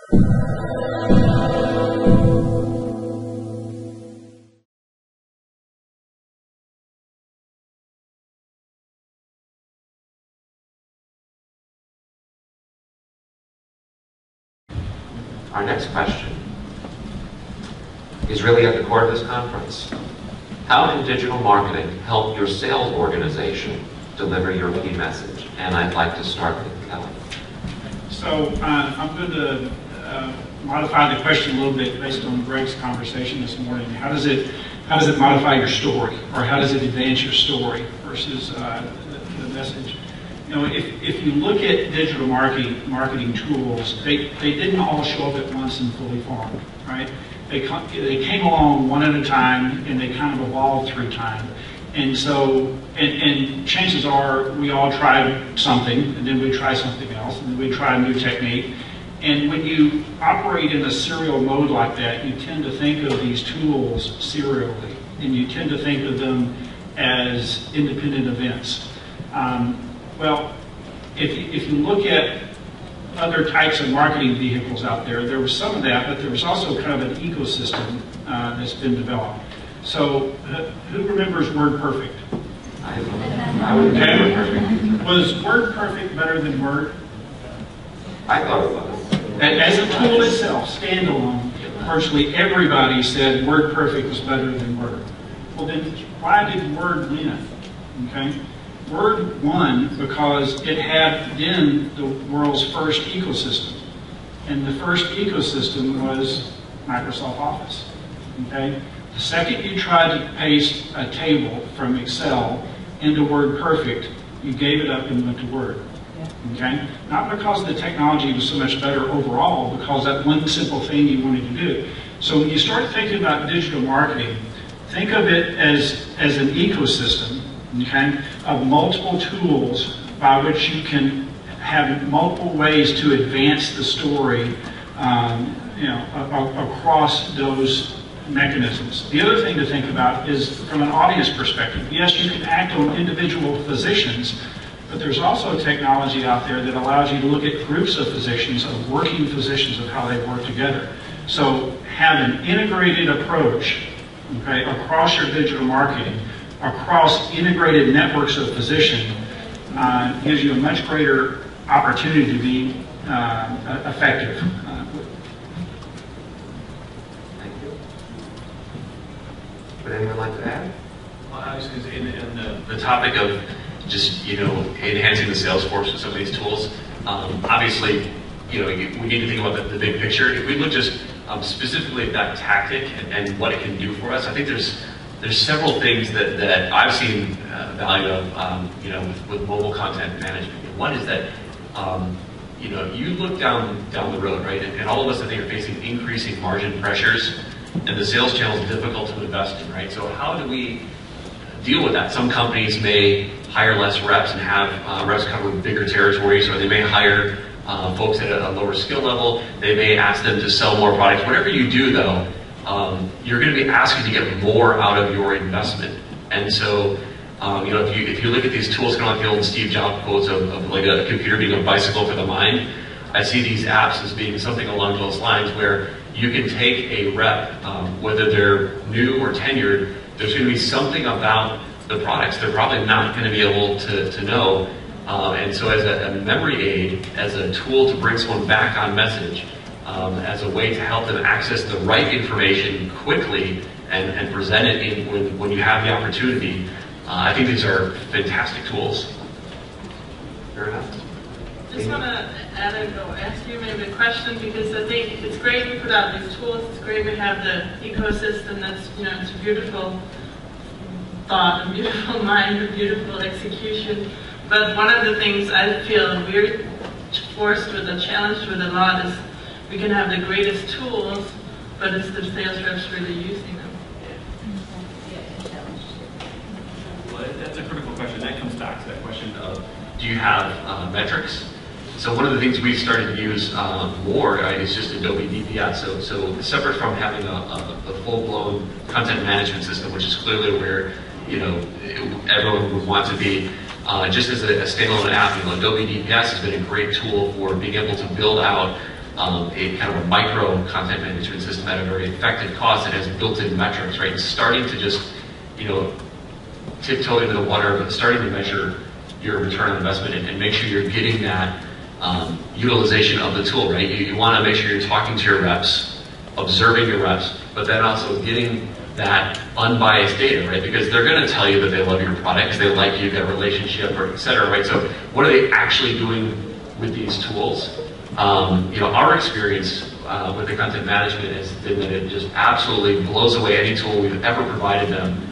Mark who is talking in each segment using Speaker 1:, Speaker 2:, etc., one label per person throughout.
Speaker 1: Our next question is really at the core of this conference. How can digital marketing help your sales organization deliver your key message? And I'd like to start with Kelly.
Speaker 2: So I'm going to modify the question a little bit based on Greg's conversation this morning. How does it modify your story, or how does it advance your story versus the message? You know, if you look at digital marketing tools, they didn't all show up at once and fully formed, right? They came along one at a time, and they kind of evolved through time. And so, and chances are we all tried something, and then we try something else, and then we try a new technique. And when you operate in a serial mode like that, you tend to think of these tools serially, and you tend to think of them as independent events. Well, if you look at other types of marketing vehicles out there, there was some of that, but there was also kind of an ecosystem that's been developed. So, who remembers WordPerfect?
Speaker 1: I would remember Perfect.
Speaker 2: Was WordPerfect better than Word?
Speaker 1: I thought it was.
Speaker 2: As a tool itself, standalone, virtually everybody said WordPerfect was better than Word. Well, then why did Word win? Okay. Word won because it had then the world's first ecosystem. And the first ecosystem was Microsoft Office. Okay? The second you tried to paste a table from Excel into WordPerfect, you gave it up and went to Word. Okay? Not because the technology was so much better overall, because that one simple thing you wanted to do. So when you start thinking about digital marketing, think of it as an ecosystem, okay, of multiple tools by which you can have multiple ways to advance the story across those mechanisms. The other thing to think about is from an audience perspective. Yes, you can act on individual physicians, but there's also technology out there that allows you to look at groups of physicians, of working physicians, of how they work together. So have an integrated approach, okay, across your digital marketing, across integrated networks of physicians, gives you a much greater opportunity to be effective.
Speaker 1: Thank you. Would anyone like to add?
Speaker 3: Well, I was going to say, in the topic of just, enhancing the sales force with some of these tools, obviously, we need to think about the big picture. If we look just specifically at that tactic and what it can do for us, I think there's several things that I've seen value of, with mobile content management. One is that, you look down the road, right, and all of us, I think, are facing increasing margin pressures, and the sales channel is difficult to invest in, right? So how do we deal with that? Some companies may hire less reps and have reps cover bigger territories, or they may hire folks at a lower skill level. They may ask them to sell more products. Whatever you do, though, you're going to be asking to get more out of your investment. And so, if you look at these tools, kind of like the old Steve Jobs quotes of like a computer being a bicycle for the mind, I see these apps as being something along those lines where you can take a rep, whether they're new or tenured, there's going to be something about the products they're probably not going to be able to know. And so as a memory aid, as a tool to bring someone back on message, as a way to help them access the right information quickly and present it when you have the opportunity, I think these are fantastic tools.
Speaker 1: Fair enough.
Speaker 4: Just want to ask you maybe a question, because I think it's great we put out these tools. It's great we have the ecosystem. That's, it's a beautiful thought, a beautiful mind, a beautiful execution. But one of the things I feel we're forced with and challenged with a lot is we can have the greatest tools, but it's the sales reps really using them.
Speaker 3: Well, that's a critical question. That comes back to that question of, do you have metrics? So one of the things we've started to use more is just Adobe DPS. So separate from having a full-blown content management system, which is clearly where everyone would want to be, just as a standalone app, Adobe DPS has been a great tool for being able to build out a kind of a micro content management system at a very effective cost that has built-in metrics, right? And starting to just, tiptoe into the water, but starting to measure your return on investment and make sure you're getting that utilization of the tool, right? You want to make sure you're talking to your reps, observing your reps, but then also getting that unbiased data, right? Because they're going to tell you that they love your product, they like you, got a relationship, or et cetera, right? So what are they actually doing with these tools? Our experience with the content management has been that it just absolutely blows away any tool we've ever provided them.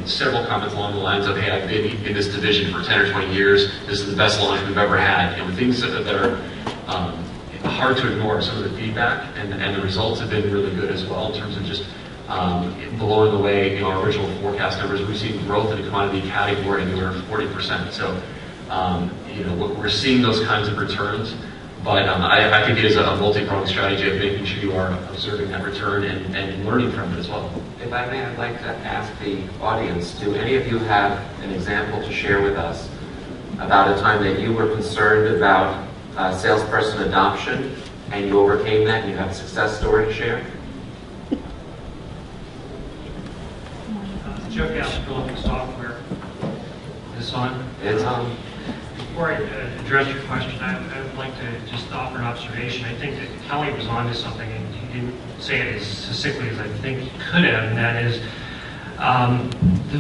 Speaker 3: Several comments along the lines of, hey, I've been in this division for 10 or 20 years, this is the best launch we've ever had. Things that are hard to ignore. Some of the feedback and the results have been really good as well in terms of just blowing away our original forecast numbers. We've seen growth in the commodity category anywhere from 40%. So, we're seeing those kinds of returns. But I think it is a multi-pronged strategy of making sure you are observing that return and learning from it as well.
Speaker 1: If I may, I'd like to ask the audience, do any of you have an example to share with us about a time that you were concerned about salesperson adoption and you overcame that and you have a success story to share?
Speaker 5: Jeff Gaspar, Software. Is this on?
Speaker 1: It's on.
Speaker 5: Before I address your question, I would like to just offer an observation. I think that Kelly was onto something, and he didn't say it as succinctly as I think he could have, and that is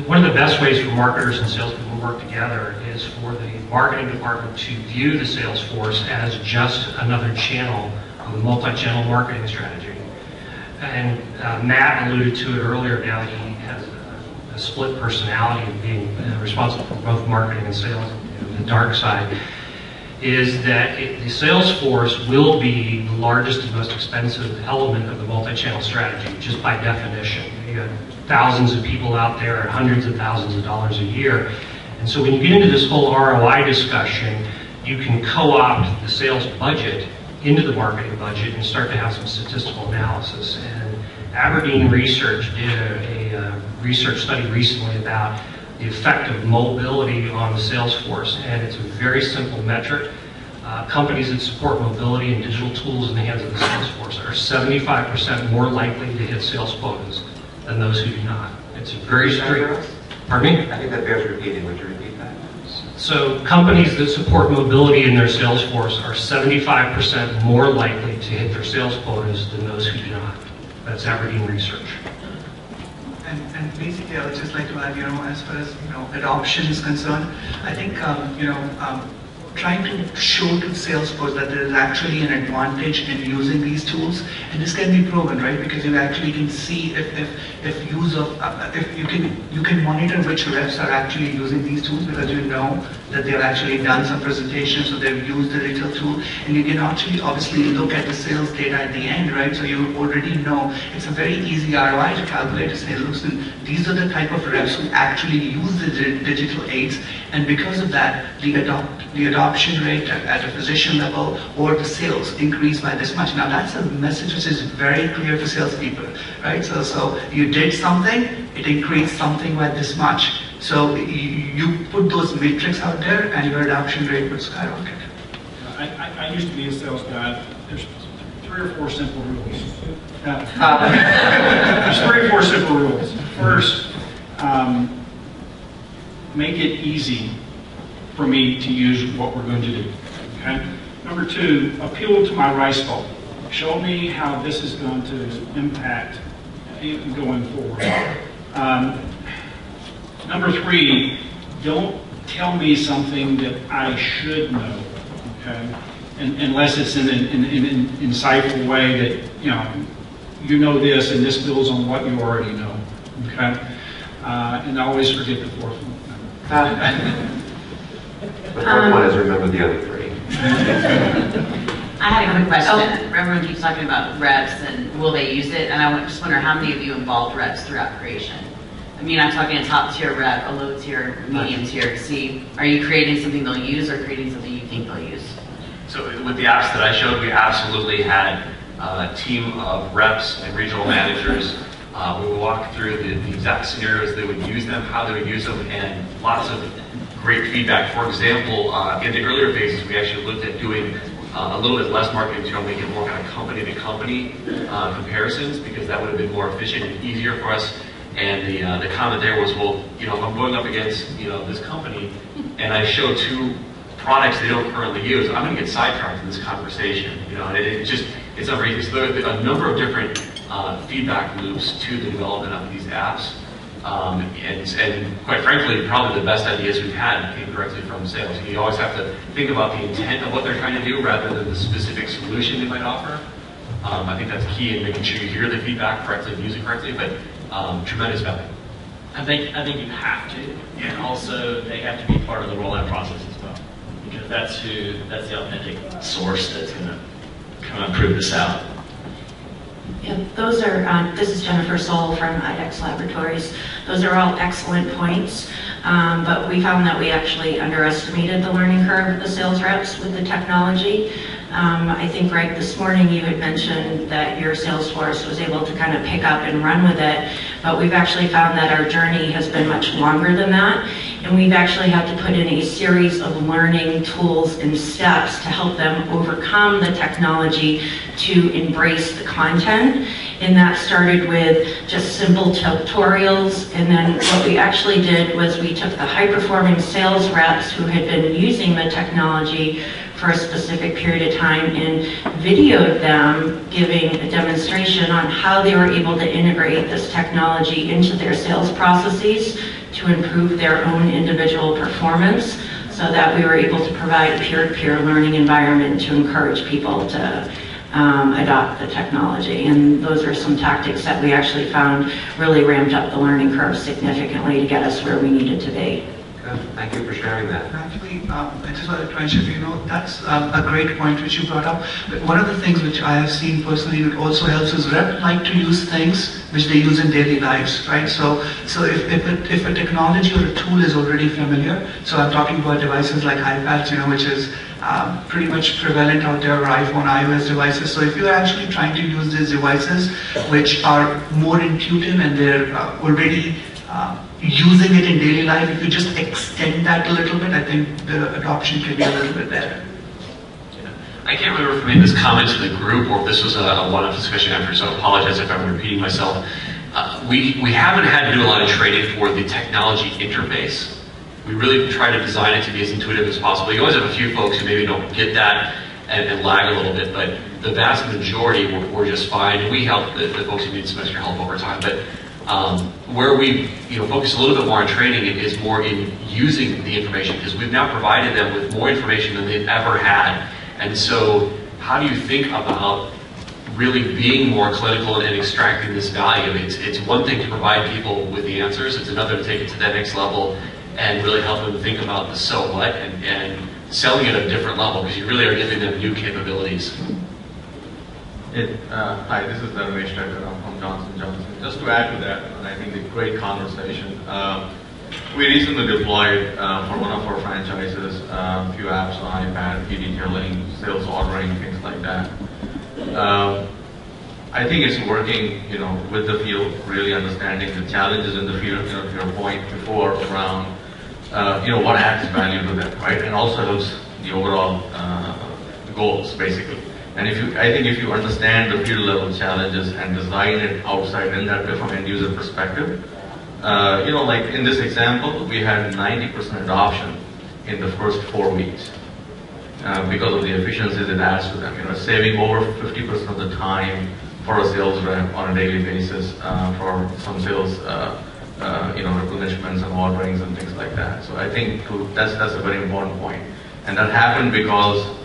Speaker 5: one of the best ways for marketers and salespeople to work together is for the marketing department to view the sales force as just another channel of a multi-channel marketing strategy. And Matt alluded to it earlier now that he has a split personality of being responsible for both marketing and sales. The dark side is that the sales force will be the largest and most expensive element of the multi-channel strategy, just by definition. You got thousands of people out there at hundreds of thousands of dollars a year. And so when you get into this whole ROI discussion, you can co-opt the sales budget into the marketing budget and start to have some statistical analysis. And Aberdeen Research did a research study recently about the effect of mobility on the sales force, and it's a very simple metric. Companies that support mobility and digital tools in the hands of the sales force are 75% more likely to hit sales quotas than those who do not. It's very strict. Pardon me?
Speaker 1: I think that bears repeating. Would you repeat that?
Speaker 5: So companies that support mobility in their sales force are 75% more likely to hit their sales quotas than those who do not. That's Aberdeen Research.
Speaker 6: And basically, I would just like to add, as far as adoption is concerned, I think trying to show to the sales force that there is actually an advantage in using these tools, and this can be proven, right? Because you actually can see if you can monitor which reps are actually using these tools, because you know that they've actually done some presentations, so they've used the digital tool, and you can actually obviously look at the sales data at the end, right? So you already know. It's a very easy ROI to calculate, to say, listen, these are the type of reps who actually use the digital aids, and because of that, the adoption rate at a physician level or the sales increase by this much. Now that's a message which is very clear to salespeople, right? So you did something, it increased something by this much. So you put those metrics out there and your adoption rate would skyrocket.
Speaker 2: I used to be a sales guy. There's 3 or 4 simple rules. There's 3 or 4 simple rules. First, make it easy for me to use what we're going to do. Okay? Number 2, appeal to my rice bowl. Show me how this is going to impact going forward. Number 3, don't tell me something that I should know. Okay? Unless it's in an insightful way that you know this and this builds on what you already know. Okay? And always forget the 4th one.
Speaker 1: The 4th one is remember the other 3.
Speaker 7: I had a quick question. Everyone keeps talking about reps and will they use it? And I just wonder how many of you involved reps throughout creation? I mean, I'm talking a top tier rep, a low tier, medium tier. See, are you creating something they'll use or creating something you think they'll use?
Speaker 3: So with the apps that I showed, we absolutely had a team of reps and regional managers. We would walk through the exact scenarios they would use them, how they would use them, and lots of great feedback. For example, in the earlier phases, we actually looked at doing a little bit less marketing material, make it more kind of company-to-company comparisons, because that would have been more efficient and easier for us. And the comment there was, well, if I'm going up against, this company, and I show two products they don't currently use, I'm going to get sidetracked in this conversation. And it's not very easy. So there are a number of different feedback loops to the development of these apps. And quite frankly, probably the best ideas we've had came directly from sales. You always have to think about the intent of what they're trying to do rather than the specific solution they might offer. I think that's key in making sure you hear the feedback correctly and use it correctly, but tremendous value.
Speaker 8: I think you have to, and also they have to be part of the rollout process as well, because that's the authentic source that's going to come and prove this out.
Speaker 9: Yeah, those are, this is Jennifer Soul from IDEX Laboratories. Those are all excellent points, but we found that we actually underestimated the learning curve of the sales reps with the technology. I think, Greg, this morning you had mentioned that your sales force was able to kind of pick up and run with it, but we've actually found that our journey has been much longer than that, and we've actually had to put in a series of learning tools and steps to help them overcome the technology to embrace the content. And that started with just simple tutorials, and then what we actually did was we took the high-performing sales reps who had been using the technology for a specific period of time and videoed them giving a demonstration on how they were able to integrate this technology into their sales processes to improve their own individual performance, so that we were able to provide a peer-to-peer learning environment to encourage people to adopt the technology. And those are some tactics that we actually found really ramped up the learning curve significantly to get us where we needed to be.
Speaker 1: Good. Thank you for sharing that.
Speaker 6: Actually, I just wanted to mention, that's a great point which you brought up. But one of the things which I have seen personally that also helps is reps like to use things which they use in daily lives, right? So if a technology or a tool is already familiar, so I'm talking about devices like iPads, which is pretty much prevalent out there, or iPhone, iOS devices. So if you're actually trying to use these devices which are more intuitive and they're already using it in daily life, if you just extend that a little bit, I think the adoption can be a little bit better.
Speaker 3: I can't remember if I made this comment to the group or if this was a one-off discussion after, so I apologize if I'm repeating myself. We haven't had to do a lot of training for the technology interface. We really try to design it to be as intuitive as possible. You always have a few folks who maybe don't get that and lag a little bit, but the vast majority were just fine. And we help the folks who need some extra help over time. But where we focus a little bit more on training is more in using the information, because we've now provided them with more information than they've ever had. And so how do you think about really being more clinical and extracting this value? It's one thing to provide people with the answers, it's another to take it to that next level and really help them think about the so what and selling it at a different level, because you really are giving them new capabilities.
Speaker 10: Hi, this is Dharmesh Thakur. I'm from Johnson & Johnson. Just to add to that, and I think a great conversation. We recently deployed for one of our franchises a few apps on iPad, e-detailing, sales ordering, things like that. I think it's working, with the field, really understanding the challenges in the field. To your point before around, what adds value to them, right? And also helps the overall goals, basically. And I think if you understand the field level challenges and design it outside in that from end user perspective, like in this example, we had 90% adoption in the first 4 weeks because of the efficiencies it adds to them. Saving over 50% of the time for a sales rep on a daily basis for some sales, replenishments and orderings and things like that. So I think that's a very important point. And that happened because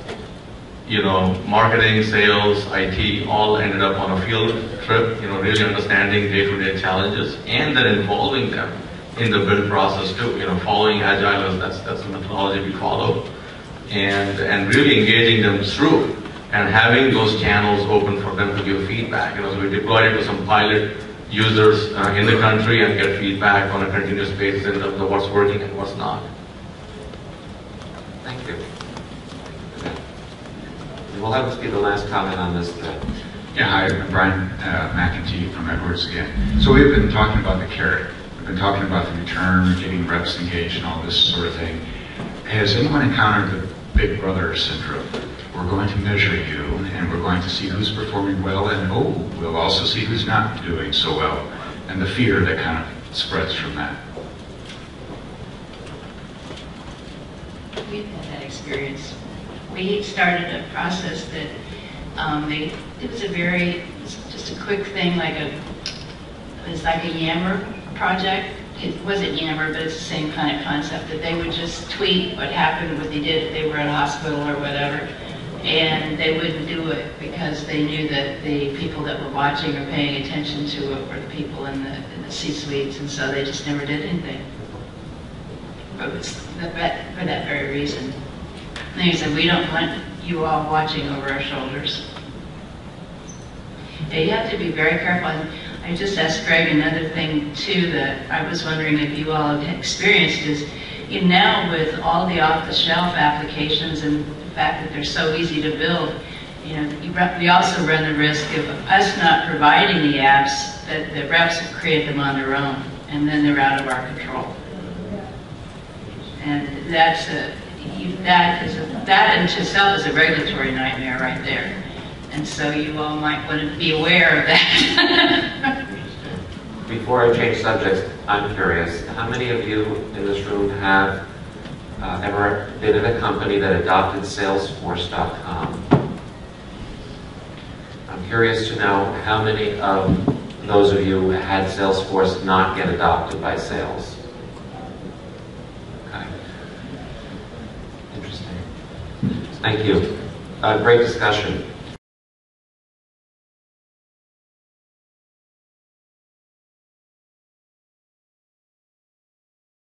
Speaker 10: marketing, sales, IT, all ended up on a field trip, really understanding day-to-day challenges and then involving them in the build process too, following Agile, that's the methodology we follow, and really engaging them through and having those channels open for them to give feedback. So we deployed it to some pilot users in the country and get feedback on a continuous basis in terms of what's working and what's not.
Speaker 1: Thank you. We'll have this be the last comment on this thread.
Speaker 11: Yeah, hi, I'm Brian McEntee from Edwards again. So we've been talking about the carrot. We've been talking about the return, getting reps engaged and all this sort of thing. Has anyone encountered the big brother syndrome, we're going to measure you, and we're going to see who's performing well, and we'll also see who's not doing so well, and the fear that kind of spreads from that.
Speaker 12: We've had that experience. We started a process that it was just a quick thing, it was like a Yammer project. It wasn't Yammer, but it's the same kind of concept, that they would just tweet what happened, what they did if they were at a hospital or whatever, and they wouldn't do it because they knew that the people that were watching or paying attention to it were the people in the C-suites, and so they just never did anything. But it was for that very reason. And he said, we don't want you all watching over our shoulders. Yeah, you have to be very careful. And I just asked Greg another thing too that I was wondering if you all have experienced is, now with all the off-the-shelf applications and the fact that they're so easy to build, we also run the risk of us not providing the apps, that the reps will create them on their own, and then they're out of our control. And that in itself is a regulatory nightmare right there. And so you all might want to be aware of that.
Speaker 1: Before I change subjects, I'm curious, how many of you in this room have ever been in a company that adopted Salesforce.com? I'm curious to know how many of those of you had Salesforce not get adopted by sales. Okay. Interesting. Thank you. Great discussion.